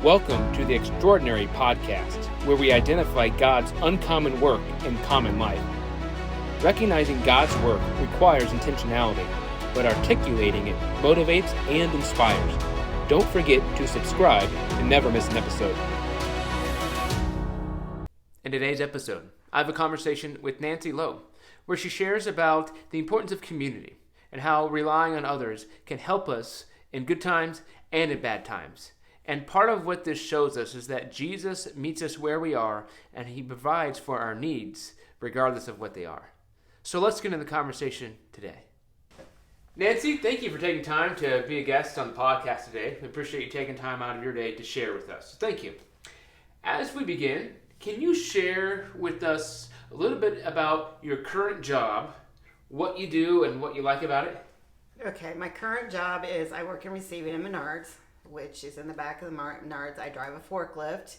Welcome to the Extraordinary Podcast, where we identify God's uncommon work in common life. Recognizing God's work requires intentionality, but articulating it motivates and inspires. Don't forget to subscribe to never miss an episode. In today's episode, I have a conversation with Nancy Lowe, where she shares about the importance of community and how relying on others can help us in good times and in bad times. And part of what this shows us is that Jesus meets us where we are, and he provides for our needs, regardless of what they are. So let's get into the conversation today. Nancy, thank you for taking time to be a guest on the podcast today. We appreciate you taking time out of your day to share with us. So thank you. As we begin, can you share with us a little bit about your current job, what you do, and what you like about it? Okay, my current job is I work in receiving in Menards, which is in the back of the Menards. I drive a forklift.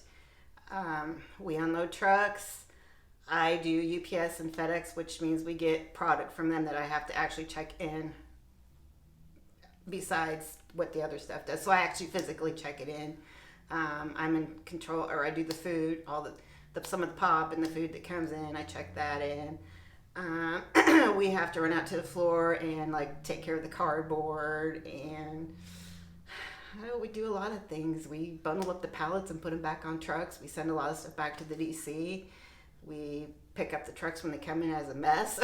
We unload trucks. I do UPS and FedEx, which means we get product from them that I have to actually check in besides what the other stuff does. So I actually physically check it in. I'm in control, or I do the food, some of the pop and the food that comes in. I check that in. We have to run out to the floor and take care of the cardboard, and we do a lot of things. We bundle up the pallets and put them back on trucks. We send a lot of stuff back to the DC. We pick up the trucks when they come in as a mess.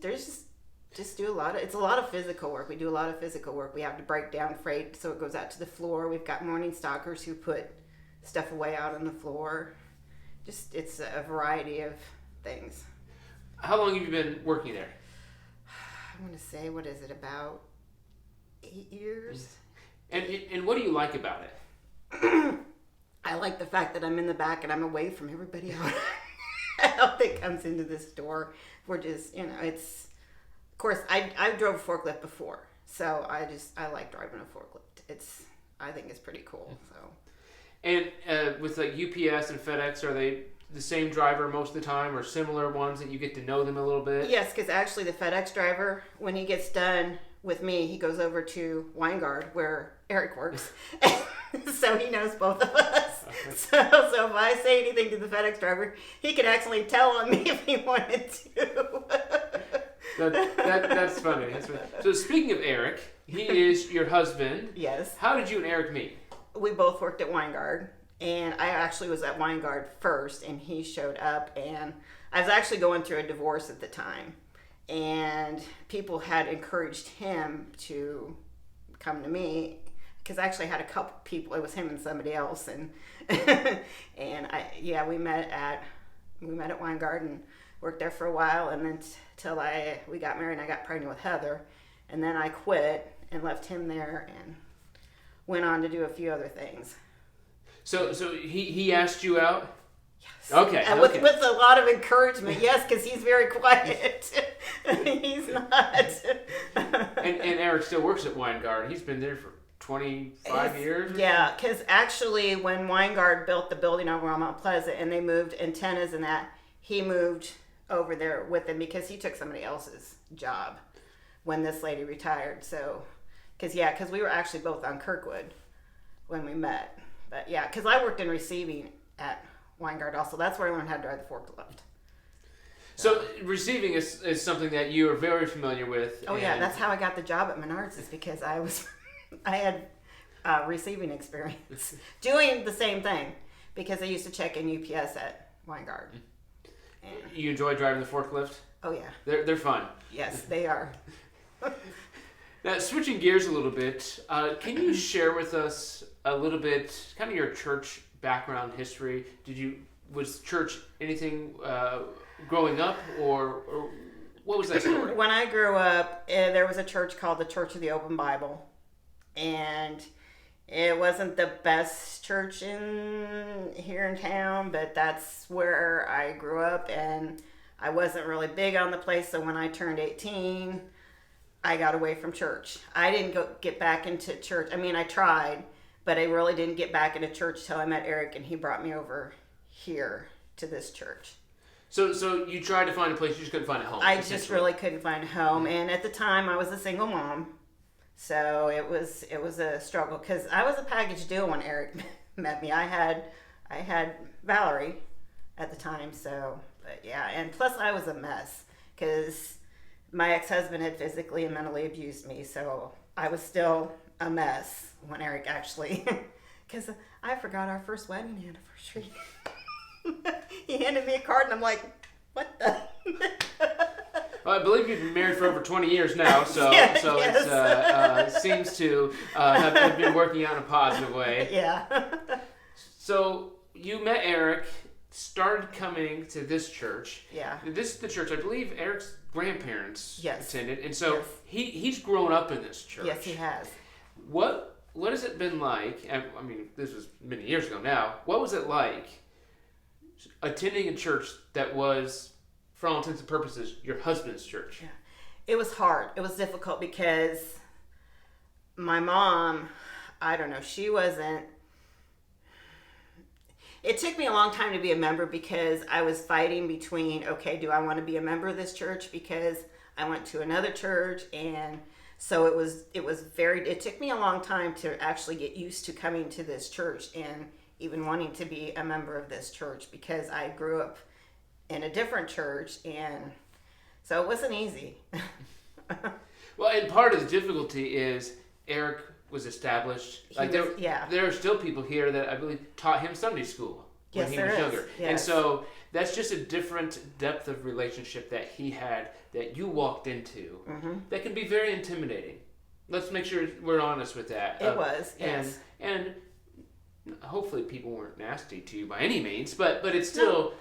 There's just do a lot of, it's a lot of physical work. We do a lot of physical work. We have to break down freight so it goes out to the floor. We've got morning stalkers who put stuff away out on the floor. It's a variety of things. How long have you been working there? I want to say, what is it, about 8 years? And what do you like about it? I like the fact that I'm in the back and I'm away from everybody else that comes into the store. We're just, it's, of course, I drove a forklift before, so I like driving a forklift. I think it's pretty cool, so. And with UPS and FedEx, are they the same driver most of the time, or similar ones that you get to know them a little bit? Yes, because actually the FedEx driver, when he gets done with me, he goes over to Weingard where Eric works. So he knows both of us. So if I say anything to the FedEx driver, he could actually tell on me if he wanted to. That's funny. That's funny. So speaking of Eric, he is your husband. Yes. How did you and Eric meet? We both worked at Weingard, and I actually was at Weingard first, and he showed up, and I was actually going through a divorce at the time, and people had encouraged him to come to me, because I actually had a couple people. It was him and somebody else, and we met at Weingard and worked there for a while, and then till we got married and I got pregnant with Heather, and then I quit and left him there and went on to do a few other things. So he asked you out? Yes. Okay. And with a lot of encouragement, yes, because he's very quiet. He's not. and Eric still works at Weingard. He's been there for 25 years? Yeah, because actually when Weingard built the building over on Mount Pleasant and they moved antennas and that, he moved over there with them because he took somebody else's job when this lady retired. So, because we were actually both on Kirkwood when we met. But yeah, because I worked in receiving at Weingard also. That's where I learned how to drive the forklift. So receiving is something that you are very familiar with. Oh yeah, that's how I got the job at Menards, is because I had receiving experience doing the same thing, because I used to check in UPS at Weingard. And you enjoy driving the forklift? Oh yeah. They're fun. Yes, they are. Now, switching gears a little bit, can you share with us a little bit, kind of your church background history? Was church anything growing up, or what was that story? When I grew up, there was a church called the Church of the Open Bible, and it wasn't the best church here in town, but that's where I grew up, and I wasn't really big on the place, so when I turned 18, I got away from church. I didn't get back into church. I mean, I tried, but I really didn't get back into church till I met Eric, and he brought me over here to this church. So you tried to find a place, you just couldn't find a home. I just really couldn't find a home, and at the time I was a single mom, So it was a struggle because I was a package deal when Eric met me. I had Valerie at the time, so but yeah, and plus I was a mess because my ex-husband had physically and mentally abused me, so I was still a mess when Eric actually, because I forgot our first wedding anniversary. He handed me a card and I'm like, what the? Well, I believe you've been married for over 20 years now, so Yes. it seems to have been working out in a positive way. Yeah. So you met Eric, started coming to this church. Yeah. This is the church, I believe Eric's grandparents Yes. attended, and so Yes. he's grown up in this church. Yes, he has. What has it been like? I mean, this was many years ago now. What was it like attending a church that was, for all intents and purposes, your husband's church? Yeah. It was hard. It was difficult because my mom, I don't know, she wasn't. It took me a long time to be a member because I was fighting between, okay, do I want to be a member of this church because I went to another church, and so it took me a long time to actually get used to coming to this church and even wanting to be a member of this church because I grew up in a different church, and so it wasn't easy. Well, and part of the difficulty is Eric was established. There are still people here that I believe taught him Sunday school when he was younger. Yes. And so that's just a different depth of relationship that he had that you walked into that can be very intimidating. Let's make sure we're honest with that. It was, yes. And hopefully people weren't nasty to you by any means, but it's still... No.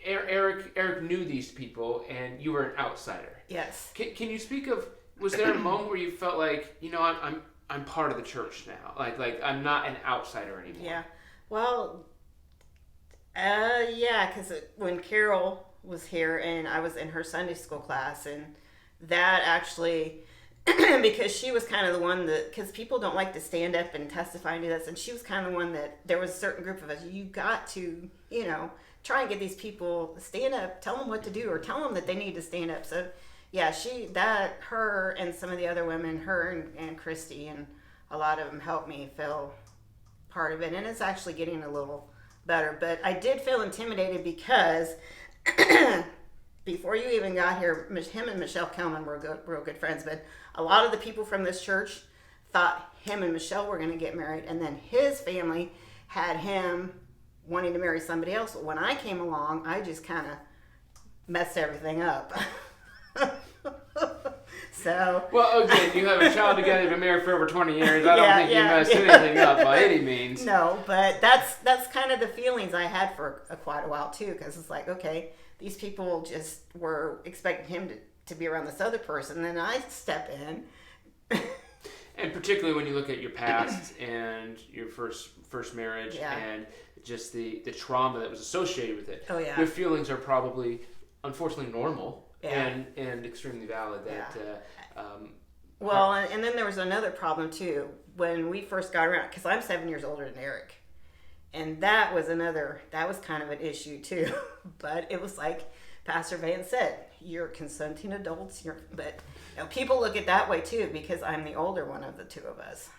Eric knew these people, and you were an outsider. Yes. Can you speak of? Was there a moment where you felt like, I'm part of the church now, like I'm not an outsider anymore? Yeah. Well, yeah, because when Carol was here and I was in her Sunday school class, and that actually, because she was kind of the one that, because people don't like to stand up and testify and do this, and she was kind of the one that there was a certain group of us. You got to, try and get these people stand up, tell them what to do, or tell them that they need to stand up. So, yeah, her and some of the other women, her and Christy, and a lot of them helped me feel part of it. And it's actually getting a little better. But I did feel intimidated because before you even got here, him and Michelle Kelman were real good friends. But a lot of the people from this church thought him and Michelle were going to get married. And then his family had him wanting to marry somebody else. But when I came along, I just kind of messed everything up. So. Well, again, you have a child together, you've been married for over 20 years. I don't think you messed anything up by any means. No, but that's kind of the feelings I had for quite a while too, because it's like, okay, these people just were expecting him to be around this other person, and then I step in. And particularly when you look at your past and your first marriage and just the trauma that was associated with it. Oh, yeah. Your feelings are probably, unfortunately, normal and extremely valid. Well, and then there was another problem, too. When we first got around, because I'm 7 years older than Eric. And that was kind of an issue, too. But it was like Pastor Van said, you're consenting adults. But people look at it that way, too, because I'm the older one of the two of us.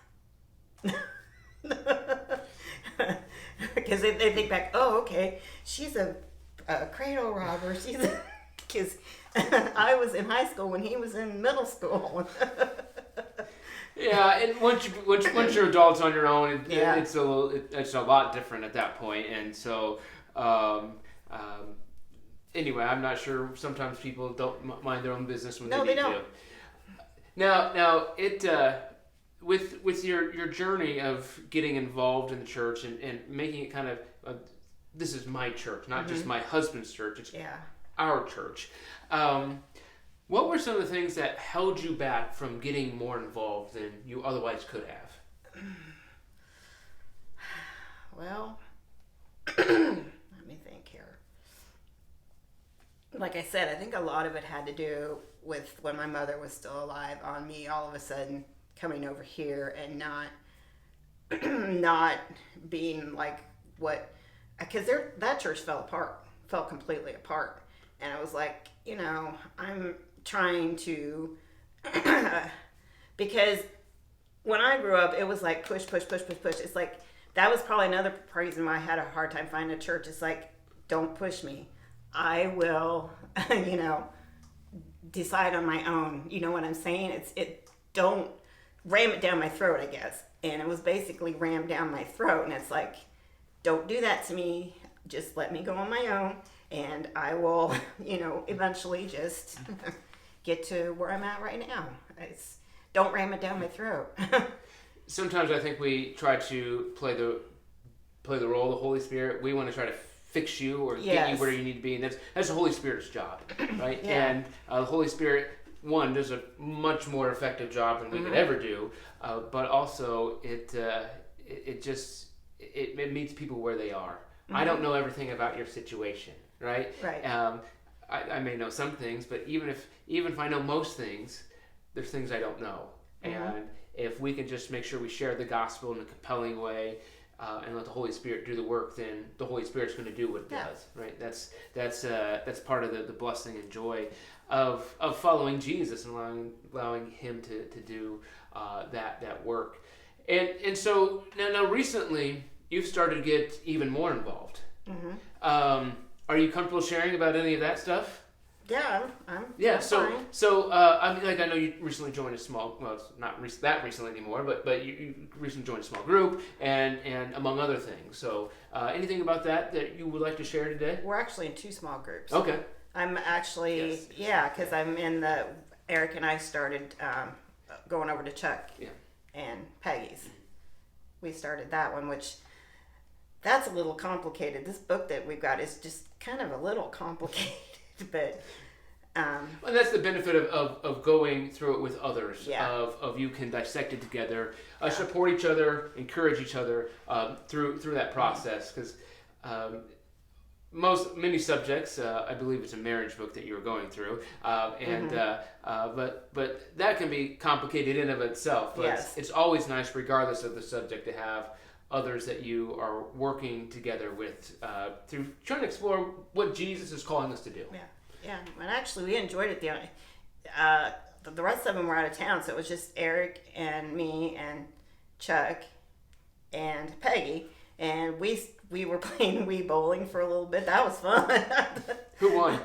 Because they think back, oh, okay, she's a cradle robber. Because I was in high school when he was in middle school. Yeah, and once you're adults on your own, it's a lot different at that point. And so, anyway, I'm not sure. Sometimes people don't mind their own business when they need to. Now it with your journey of getting involved in the church and making it kind of this is my church, not just my husband's church. It's our church. What were some of the things that held you back from getting more involved than you otherwise could have? Well, let me think here. Like I said, I think a lot of it had to do with when my mother was still alive, on me all of a sudden coming over here and not being like what, because that church fell completely apart. And I was like, I'm trying to because when I grew up, it was like push, push, push, push, push. It's like that was probably another reason why I had a hard time finding a church. It's like, don't push me. I will, decide on my own. You know what I'm saying? Don't ram it down my throat, I guess. And it was basically rammed down my throat. And it's like, don't do that to me. Just let me go on my own. And I will, eventually just get to where I'm at right now. Don't ram it down my throat. Sometimes I think we try to play the role of the Holy Spirit. We want to try to fix you or get you where you need to be, and that's the Holy Spirit's job, right? Yeah. And the Holy Spirit, one, does a much more effective job than we could ever do, but also it meets people where they are. I don't know everything about your situation, right? Right. I may know some things, but even if I know most things, there's things I don't know. And if we can just make sure we share the gospel in a compelling way, and let the Holy Spirit do the work, then the Holy Spirit's going to do what it does, right? That's part of the blessing and joy of following Jesus and allowing Him to do that work. And so now recently you've started to get even more involved. Are you comfortable sharing about any of that stuff? Yeah, I'm fine. So I know you recently joined a small, well, it's not that recently anymore, but you recently joined a small group and among other things. So anything about that you would like to share today? We're actually in 2 small groups. Okay. I'm actually, because I'm in Eric and I started going over to Chuck and Peggy's. We started that one, which that's a little complicated. This book that we've got is just kind of a little complicated. But and that's the benefit of going through it with others. Of you can dissect it together, support each other, encourage each other through that process. Because many subjects, I believe it's a marriage book that you were going through, but that can be complicated in of itself. But it's always nice, regardless of the subject, to have others that you are working together with through trying to explore what Jesus is calling us to do. Yeah. And actually, we enjoyed it. The rest of them were out of town, so it was just Eric and me and Chuck and Peggy, and we were playing Wii bowling for a little bit. That was fun. Who won?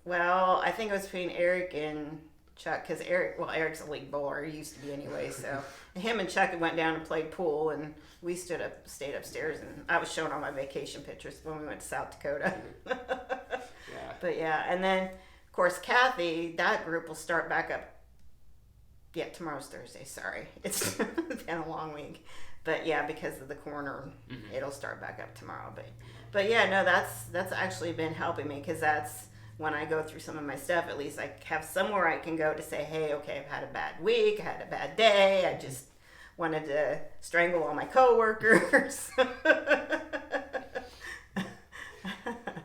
Well, I think it was between Eric and Chuck, because Eric's a league bowler. He used to be anyway, so him and Chuck went down and played pool, and we stayed upstairs, and I was showing all my vacation pictures when we went to South Dakota. But and then of course Kathy, that group will start back up. Yeah, tomorrow's Thursday. Sorry, it's been a long week, but because of the coroner, it'll start back up tomorrow. But that's actually been helping me, because that's when I go through some of my stuff. At least I have somewhere I can go to say, hey, okay, I've had a bad week, I had a bad day, I just wanted to strangle all my coworkers.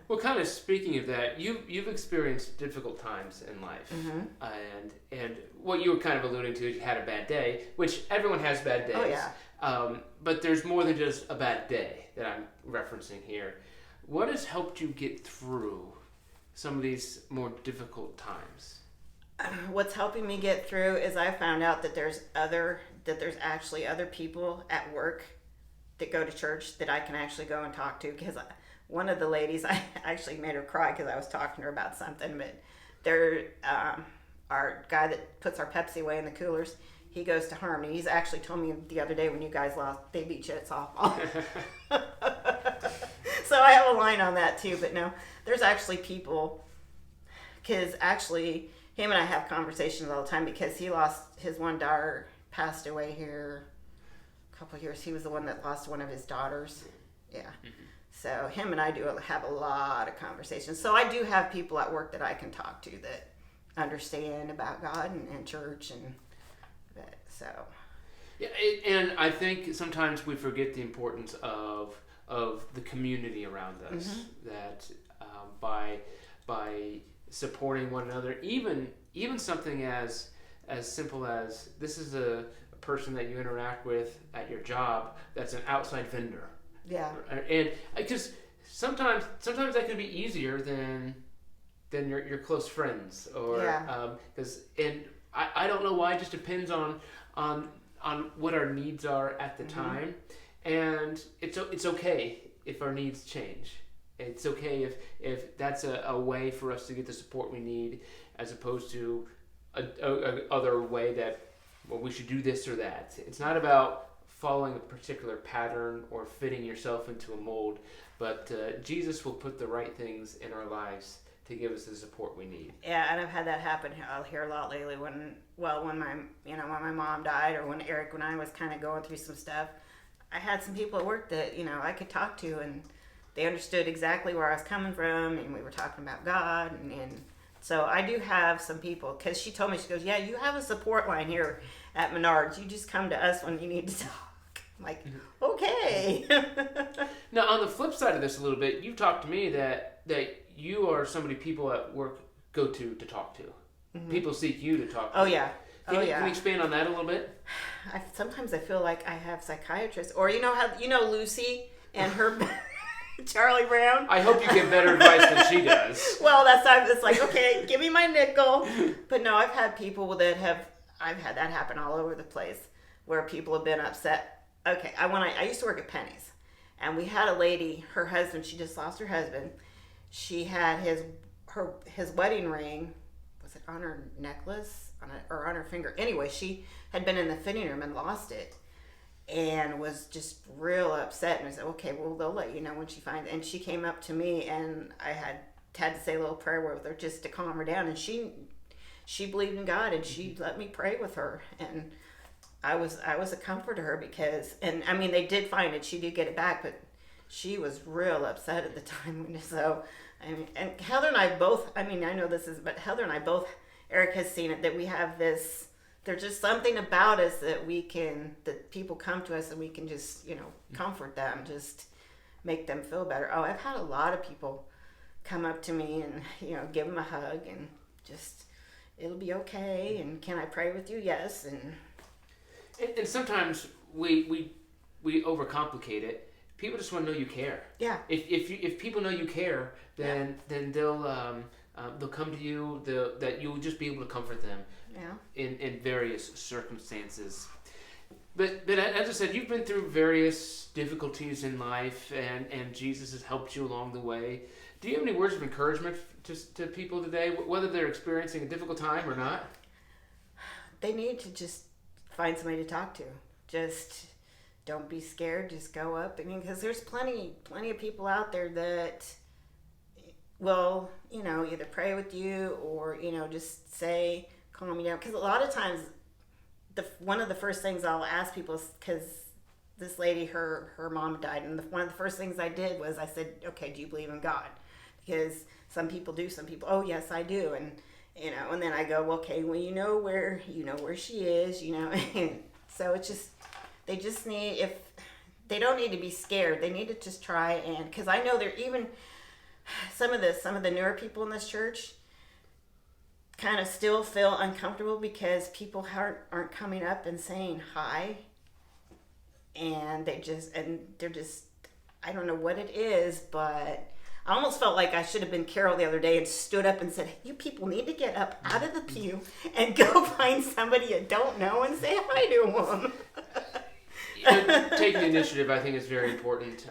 Well, kind of speaking of that, you've experienced difficult times in life, and what you were kind of alluding to is you had a bad day, which everyone has bad days. Oh yeah. But there's more than just a bad day that I'm referencing here. What has helped you get through some of these more difficult times? What's helping me get through is I found out that there's actually other people at work that go to church that I can actually go and talk to, because one of the ladies, I actually made her cry because I was talking to her about something, but our guy that puts our Pepsi away in the coolers, he goes to Harmony. He's actually told me the other day when you guys lost, they beat you at softball. So I have a line on that too, but no, there's actually people, because actually him and I have conversations all the time, because he lost his one daughter, passed away here a couple of years. He was the one that lost one of his daughters. Yeah. So him and I do have a lot of conversations. So I do have people at work that I can talk to that understand about God and church and that. So. Yeah, and I think sometimes we forget the importance of the community around us. That by supporting one another, even something as simple as this is a person that you interact with at your job that's an outside vendor. Yeah. And because sometimes that can be easier than your close friends, or because and I don't know why. It just depends on what our needs are at the time, and it's okay if our needs change. It's okay if that's a way for us to get the support we need, as opposed to a other way that, well, we should do this or that. It's not about following a particular pattern or fitting yourself into a mold, but Jesus will put the right things in our lives to give us the support we need. Yeah, and I've had that happen here a lot lately. When my mom died, or when Eric and I was kind of going through some stuff, I had some people at work that I could talk to, and they understood exactly where I was coming from, and we were talking about God, and so I do have some people, because she told me, she goes, yeah, you have a support line here at Menards. You just come to us when you need to talk. I'm like, okay. Now, on the flip side of this a little bit, you've talked to me that you are somebody people at work go to talk to. Mm-hmm. People seek you to talk to. Oh, yeah. Can you expand on that a little bit? Sometimes I feel like I have psychiatrists, or Lucy and her... Charlie Brown. I hope you get better advice than she does. Well, it's like, okay, give me my nickel. But no, I've had people I've had that happen all over the place, where people have been upset. Okay, I used to work at Penny's, and we had a lady, her husband, she just lost her husband. She had his wedding ring, was it on her necklace, or on her finger? Anyway, she had been in the fitting room and lost it, and was just real upset. And I said, okay, well, they'll let you know when she finds it. And she came up to me, and I had to say a little prayer with her just to calm her down. And she believed in God, and she let me pray with her. And I was a comfort to her, because, and I mean, they did find it. She did get it back, but she was real upset at the time. So, I mean, and Heather and I both, I mean, I know this is, but Heather and I both, Eric has seen it, that we have this, there's just something about us that people come to us and we can just, comfort them, just make them feel better. Oh, I've had a lot of people come up to me and, give them a hug and just, it'll be okay. And can I pray with you? Yes. And sometimes we overcomplicate it. People just want to know you care. Yeah. If people know you care, then they'll come to you. That you'll just be able to comfort them. Yeah. In various circumstances. But as I said, you've been through various difficulties in life, and Jesus has helped you along the way. Do you have any words of encouragement to people today, whether they're experiencing a difficult time or not? They need to just find somebody to talk to. Just don't be scared. Just go up. I mean, because there's plenty of people out there that will, either pray with you or, just say, calm me down. Because a lot of times, one of the first things I'll ask people is, because this lady, her mom died, and one of the first things I did was I said, okay, do you believe in God? Because some people do, some people, oh yes, I do, and and then I go, well, okay, well, you know where she is, so it's just, they just need, they don't need to be scared, they need to just try, and because I know there even some of the newer people in this church kind of still feel uncomfortable because people aren't coming up and saying hi, and they're just, I don't know what it is, but I almost felt like I should have been Carol the other day and stood up and said, you people need to get up out of the pew and go find somebody you don't know and say hi to them. Taking the initiative, I think, is very important.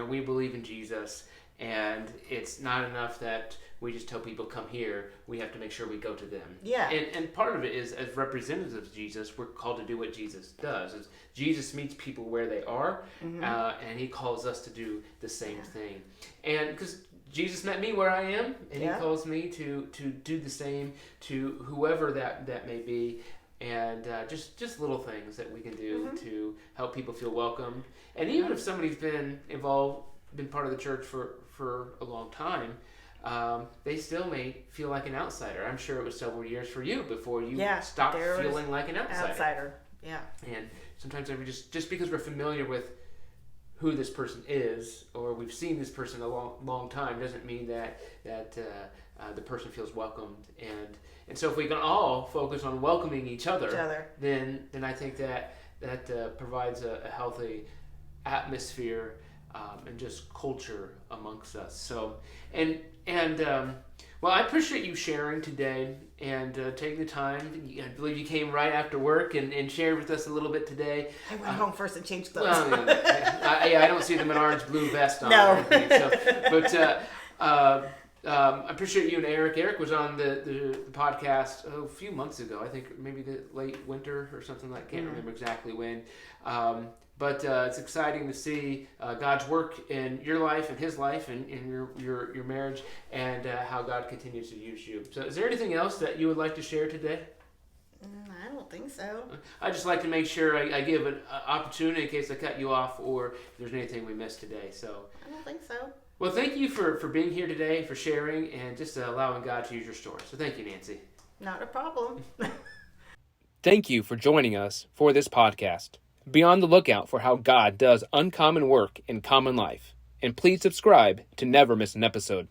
We believe in Jesus, and it's not enough that we just tell people come here. We have to make sure we go to them. Yeah. And part of it is, as representatives of Jesus, we're called to do what Jesus does. As Jesus meets people where they are, and he calls us to do the same thing. And because Jesus met me where I am, and he calls me to do the same to whoever that may be. And just little things that we can do to help people feel welcomed. And even if somebody's been part of the church for a long time, they still may feel like an outsider. I'm sure it was several years for you before you stopped feeling like an outsider. Yeah. And sometimes just because we're familiar with who this person is, or we've seen this person a long time, doesn't mean that the person feels welcomed. And so if we can all focus on welcoming each other. then I think that provides a healthy atmosphere and just culture amongst us. So well, Well, I appreciate you sharing today and taking the time. I believe you came right after work and shared with us a little bit today. I went home first and changed clothes. Well, I don't see the Menards blue vest on. No. Or anything, so, but I appreciate you and Eric. Eric was on the podcast a few months ago. I think maybe the late winter or something like. Can't remember exactly when. But it's exciting to see God's work in your life and His life and in your marriage, and how God continues to use you. So, is there anything else that you would like to share today? I don't think so. I just like to make sure I give an opportunity in case I cut you off or if there's anything we missed today. So I don't think so. Well, thank you for being here today, for sharing, and just allowing God to use your story. So thank you, Nancy. Not a problem. Thank you for joining us for this podcast. Be on the lookout for how God does uncommon work in common life. And please subscribe to never miss an episode.